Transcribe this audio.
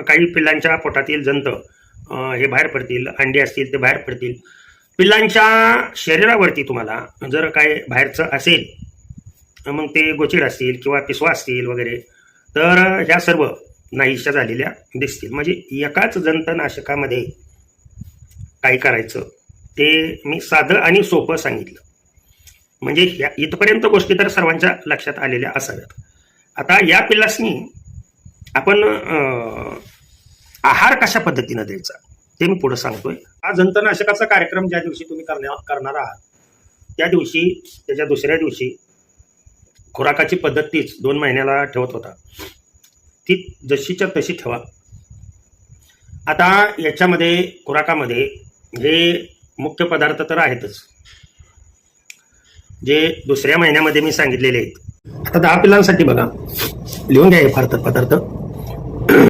काही पिल्लांच्या पोटातील जंत हे बाहेर पडतील, अंडे असतील ते बाहेर पडतील. पिल्लांच्या शरीरावरती तुम्हाला जर काय बाहेरचं असेल, मग ते गोचिड असतील किंवा पिसवा असतील वगैरे, तर ह्या सर्व नाहीशा झालेल्या दिसतील. म्हणजे एकाच जंतनाशकामध्ये काय करायचं ते मी साधं आणि सोपं सांगितलं. म्हणजे इथपर्यंत गोष्टी तर सर्वांच्या लक्षात आलेल्या असाव्यात. आता या पिल्लासनी आपण आहार कशा पद्धतीनं द्यायचा ते मी पुढे सांगतोय. हा जंतनाशकाचा कार्यक्रम ज्या दिवशी तुम्ही करणार आहात त्या दिवशी, त्याच्या दुसऱ्या दिवशी खुराकाची पद्धत तीच 2 महिन्याला ठेवत होता, ती जशीच्या तशी ठेवा. आता याच्यामध्ये खुराकामध्ये हे मुख्य पदार्थ तर आहेतच, जे दुसऱ्या महिन्यामध्ये मी सांगितलेले आहेत. आता 10 पिल्लांसाठी बघा, लिहून घ्या हे पदार्थ.